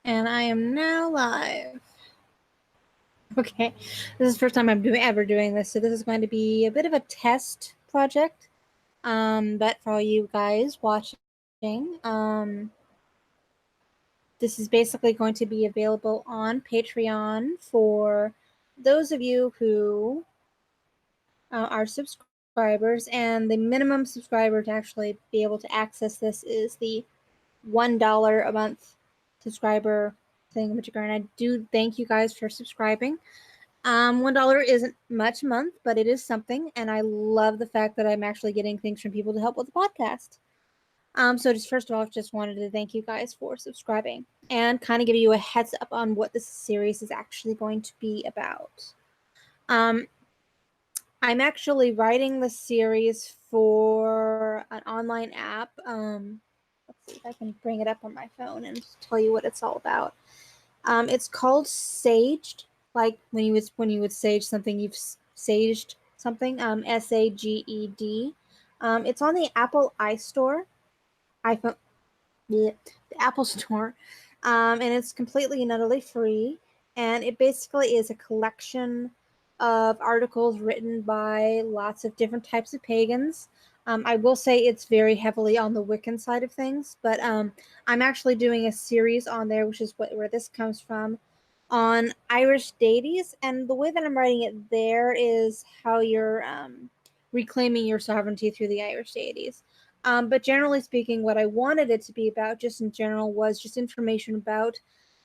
And I am now live. Okay, this is the first time I'm ever doing this, so this is going to be a bit of a test project. But for all you guys watching, this is basically going to be available on Patreon for those of you who are subscribers, and the minimum subscriber to actually be able to access this is the $1 a month subscriber thing, which and I do thank you guys for subscribing. $1 isn't much a month, but it is something, and I love the fact that I'm actually getting things from people to help with the podcast. So just first of all, just wanted to thank you guys for subscribing and kind of give you a heads up on what this series is actually going to be about. I'm actually writing the series for an online app. Let's see if I can bring it up on my phone and tell you what it's all about. It's called Saged, like when you would sage something, you've saged something. SAGED. It's on the Apple iPhone, yeah, the Apple Store, and it's completely and utterly free. And it basically is a collection of articles written by lots of different types of pagans. I will say it's very heavily on the Wiccan side of things, but I'm actually doing a series on there, which is where this comes from, on Irish deities. And the way that I'm writing it there is how you're reclaiming your sovereignty through the Irish deities. But generally speaking, what I wanted it to be about, just in general, was just information about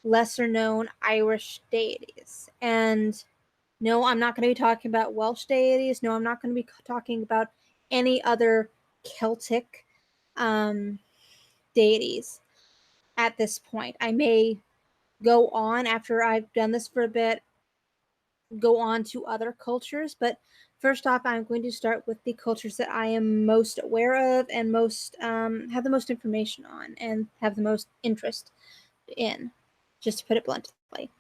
lesser known Irish deities. And no, I'm not going to be talking about Welsh deities. No, I'm not going to be talking about any other Celtic deities at this point. I may go on after I've done this for a bit, go on to other cultures, but first off, I'm going to start with the cultures that I am most aware of and most have the most information on and have the most interest in, just to put it bluntly.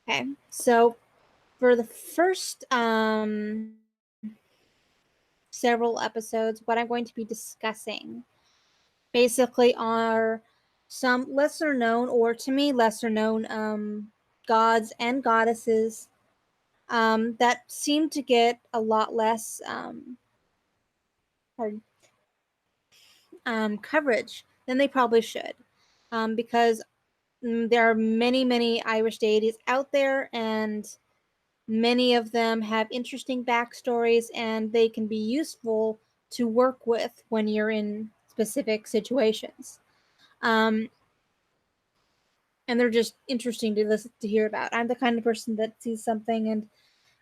Okay, so for the first several episodes, what I'm going to be discussing basically are some lesser known, or to me, lesser known gods and goddesses that seem to get a lot less coverage than they probably should, because there are many, many Irish deities out there, and many of them have interesting backstories, and they can be useful to work with when you're in specific situations. Um, and they're just interesting to listen to hear about. I'm the kind of person that sees something and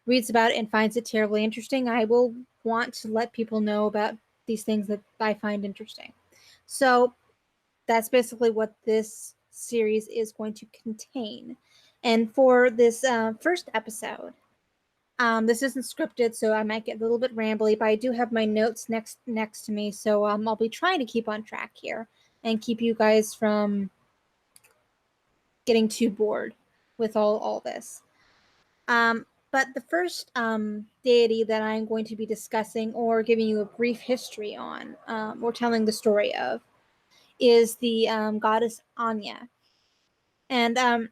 reads about it and finds it terribly interesting. I will want to let people know about these things that I find interesting. So that's basically what this series is going to contain. And for this first episode, this isn't scripted, so I might get a little bit rambly, but I do have my notes next to me, so I'll be trying to keep on track here and keep you guys from getting too bored with all this. But the first deity that I'm going to be discussing or giving you a brief history on, or telling the story of, is the goddess Aine. And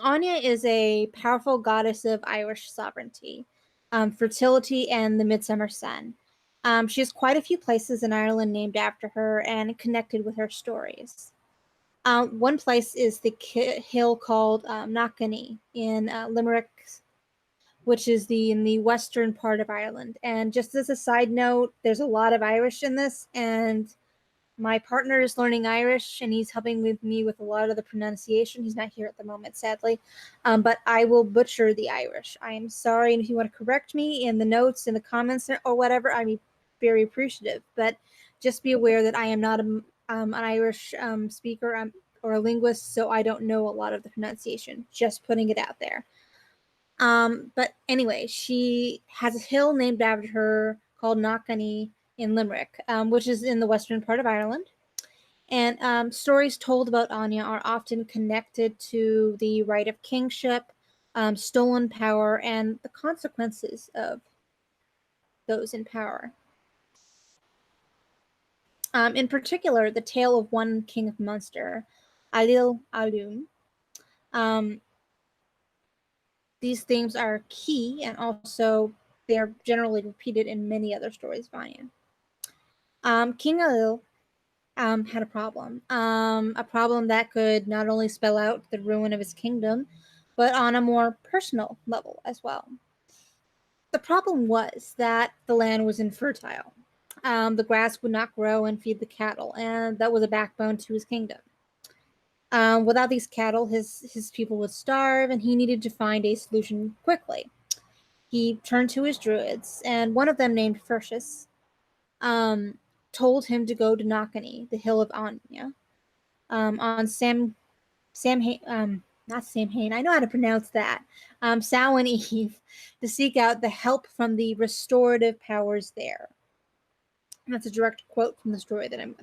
Aine is a powerful goddess of Irish sovereignty, fertility, and the midsummer sun. She has quite a few places in Ireland named after her and connected with her stories. One place is the hill called Knockany in Limerick, which is in the western part of Ireland. And just as a side note, there's a lot of Irish in this, and my partner is learning Irish, and he's helping me with a lot of the pronunciation. He's not here at the moment, sadly, but I will butcher the Irish. I am sorry, and if you want to correct me in the notes, in the comments, or whatever, I'd be very appreciative. But just be aware that I am not an Irish speaker or a linguist, so I don't know a lot of the pronunciation. Just putting it out there. But anyway, she has a hill named after her called Knockany in Limerick, which is in the western part of Ireland. And stories told about Aine are often connected to the right of kingship, stolen power, and the consequences of those in power. In particular, the tale of one king of Munster, Alil Alum. Um, these themes are key, and also they are generally repeated in many other stories of Anya. King Alil had a problem that could not only spell out the ruin of his kingdom, but on a more personal level as well. The problem was that the land was infertile. The grass would not grow and feed the cattle, and that was a backbone to his kingdom. Without these cattle, his people would starve, and he needed to find a solution quickly. He turned to his druids, and one of them, named Furtius, um, told him to go to Nakani, the hill of Anya, on not Samhain. I know how to pronounce that. Samhain Eve, to seek out the help from the restorative powers there. And that's a direct quote from the story that I'm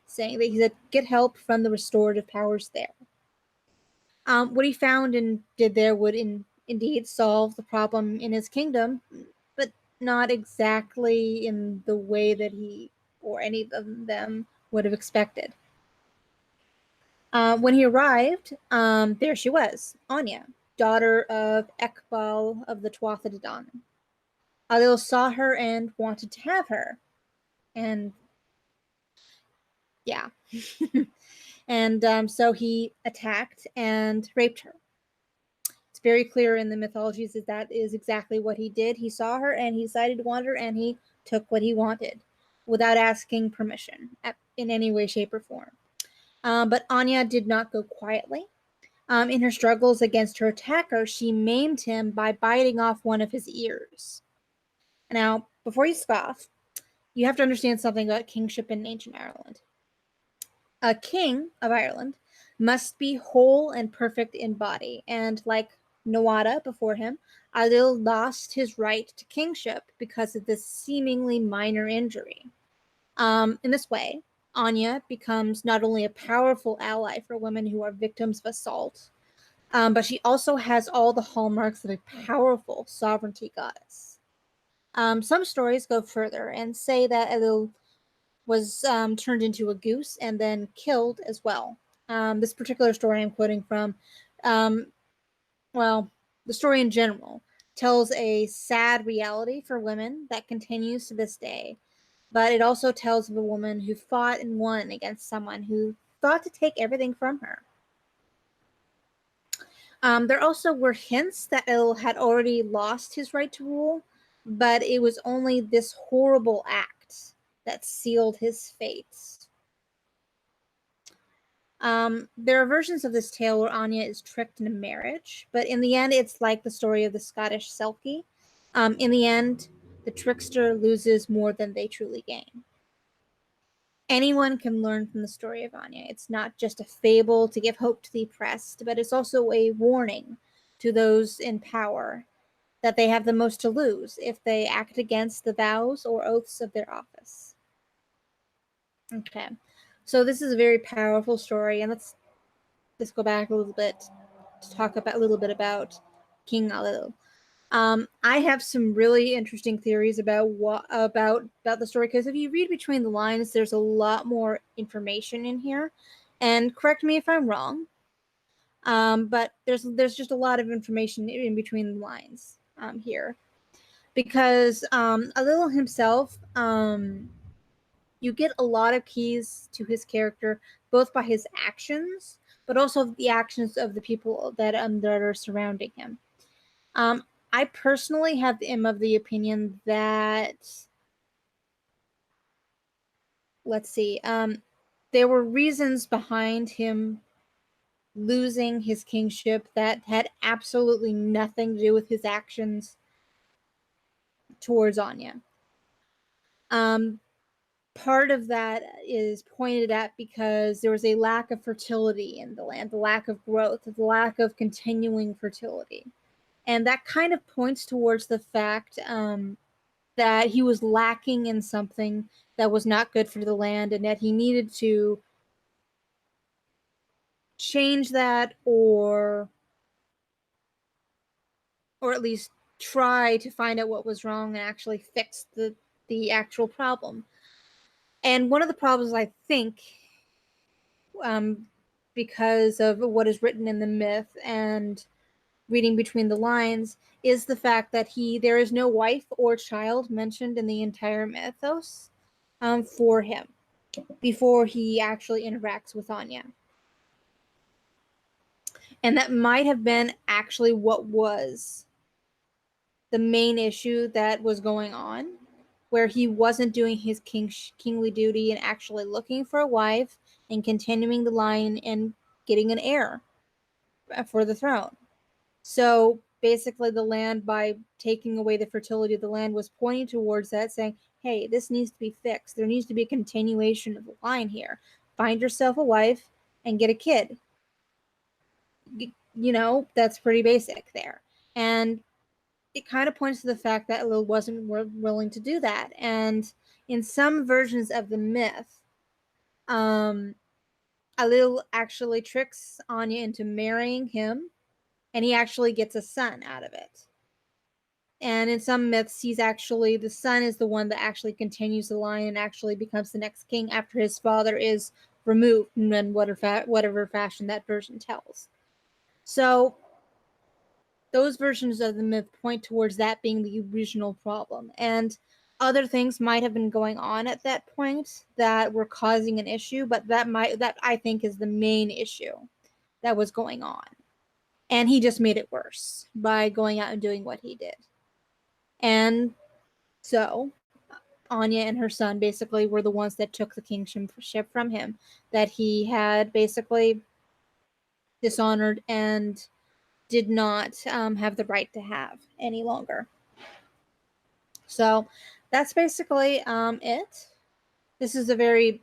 saying. That he said, "Get help from the restorative powers there." What he found and did there would indeed solve the problem in his kingdom, but not exactly in the way that he or any of them would have expected. When he arrived, there she was, Anya, daughter of Ekbal of the Tuatha Alil saw her and wanted to have her. And yeah. And so he attacked and raped her. It's very clear in the mythologies that is exactly what he did. He saw her and he decided to want her, and he took what he wanted without asking permission in any way, shape, or form. But Anya did not go quietly. In her struggles against her attacker, she maimed him by biting off one of his ears. Now, before you scoff, you have to understand something about kingship in ancient Ireland. A king of Ireland must be whole and perfect in body, and like Nuada before him, Alil lost his right to kingship because of this seemingly minor injury. In this way, Anya becomes not only a powerful ally for women who are victims of assault, but she also has all the hallmarks of a powerful sovereignty goddess. Some stories go further and say that Elul was turned into a goose and then killed as well. This particular story I'm quoting from, um, well, the story in general tells a sad reality for women that continues to this day, but it also tells of a woman who fought and won against someone who thought to take everything from her. There also were hints that El had already lost his right to rule, but it was only this horrible act that sealed his fate. There are versions of this tale where Anya is tricked into marriage, but in the end, it's like the story of the Scottish Selkie. In the end, the trickster loses more than they truly gain. Anyone can learn from the story of Anya. It's not just a fable to give hope to the oppressed, but it's also a warning to those in power that they have the most to lose if they act against the vows or oaths of their office. Okay, so this is a very powerful story, and let's go back a little bit to talk about a little bit about King Alil. I have some really interesting theories about the story, because if you read between the lines, there's a lot more information in here. And correct me if I'm wrong, but there's just a lot of information in between the lines here, because Alil himself, you get a lot of keys to his character, both by his actions, but also the actions of the people that are surrounding him. Um, I personally am of the opinion that, let's see, there were reasons behind him losing his kingship that had absolutely nothing to do with his actions towards Anya. Um, Part of that is pointed at because there was a lack of fertility in the land, the lack of growth, the lack of continuing fertility. And that kind of points towards the fact that he was lacking in something that was not good for the land, and that he needed to change that, or at least try to find out what was wrong and actually fix the actual problem. And one of the problems I think because of what is written in the myth and reading between the lines, is the fact that there is no wife or child mentioned in the entire mythos for him before he actually interacts with Anya. And that might have been actually what was the main issue that was going on, where he wasn't doing his kingly duty and actually looking for a wife and continuing the line and getting an heir for the throne. So basically, the land, by taking away the fertility of the land, was pointing towards that, saying, hey, this needs to be fixed. There needs to be a continuation of the line here. Find yourself a wife and get a kid. That's pretty basic there. And it kind of points to the fact that Lil wasn't willing to do that. And in some versions of the myth, Alil actually tricks Anya into marrying him, and he actually gets a son out of it. And in some myths, the son is the one that actually continues the line and actually becomes the next king after his father is removed in whatever fashion that version tells. So those versions of the myth point towards that being the original problem. And other things might have been going on at that point that were causing an issue, but that I think is the main issue that was going on. And he just made it worse by going out and doing what he did. And so Anya and her son basically were the ones that took the kingship from him, that he had basically dishonored and did not have the right to have any longer. So that's basically it. This is a very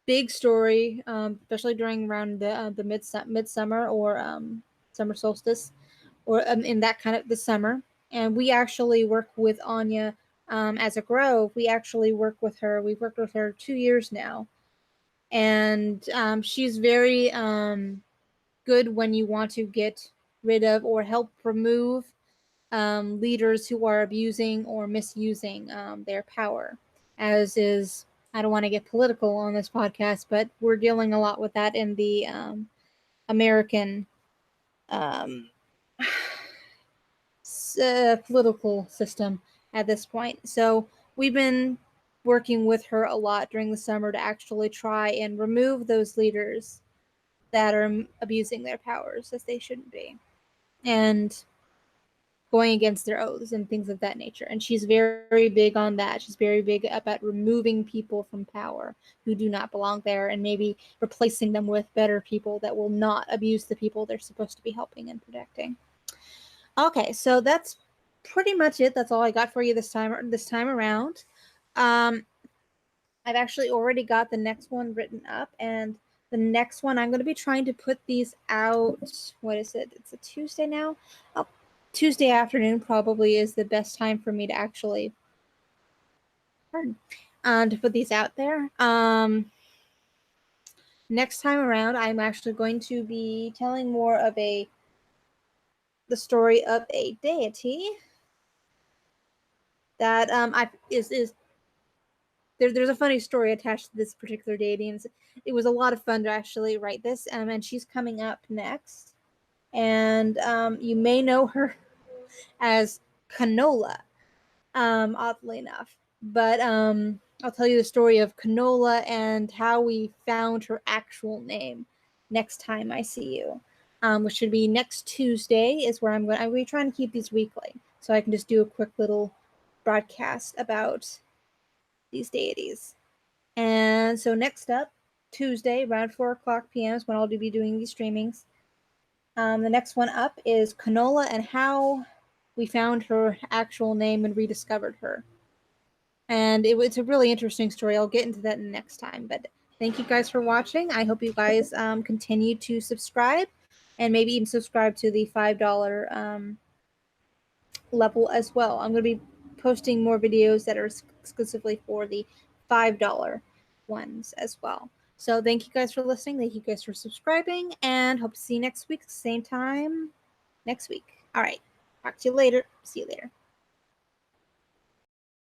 big story, especially during around the midsummer or summer solstice, or in that kind of the summer. And we actually work with Anya as a grove. We actually work with her. We've worked with her 2 years now, and she's very good when you want to get rid of or help remove leaders who are abusing or misusing their power, as is. I don't want to get political on this podcast, but we're dealing a lot with that in the American political system at this point. So we've been working with her a lot during the summer to actually try and remove those leaders that are abusing their powers as they shouldn't be, and going against their oaths and things of that nature. And she's very big on that. She's very big about removing people from power who do not belong there, and maybe replacing them with better people that will not abuse the people they're supposed to be helping and protecting. Okay, so that's pretty much it. That's all I got for you this time around. I've actually already got the next one written up, and the next one I'm going to be trying to put these out. What is it? It's a Tuesday now. Oh, Tuesday afternoon probably is the best time for me to actually to put these out there. Next time around, I'm actually going to be telling more of the story of a deity that there's a funny story attached to this particular deity, and it was a lot of fun to actually write this. And she's coming up next, and you may know her as Canola, oddly enough. But I'll tell you the story of Canola and how we found her actual name next time I see you, which should be next Tuesday. Is where I'm be trying to keep these weekly, so I can just do a quick little broadcast about these deities. And so next up, Tuesday, around 4 o'clock p.m. is when I'll be doing these streamings. The next one up is Canola and how we found her actual name and rediscovered her. And it's a really interesting story. I'll get into that next time. But thank you guys for watching. I hope you guys continue to subscribe, and maybe even subscribe to the $5 level as well. I'm going to be posting more videos that are exclusively for the $5 ones as well. So thank you guys for listening. Thank you guys for subscribing, and hope to see you next week, same time next week. All right. Talk to you later. See you later.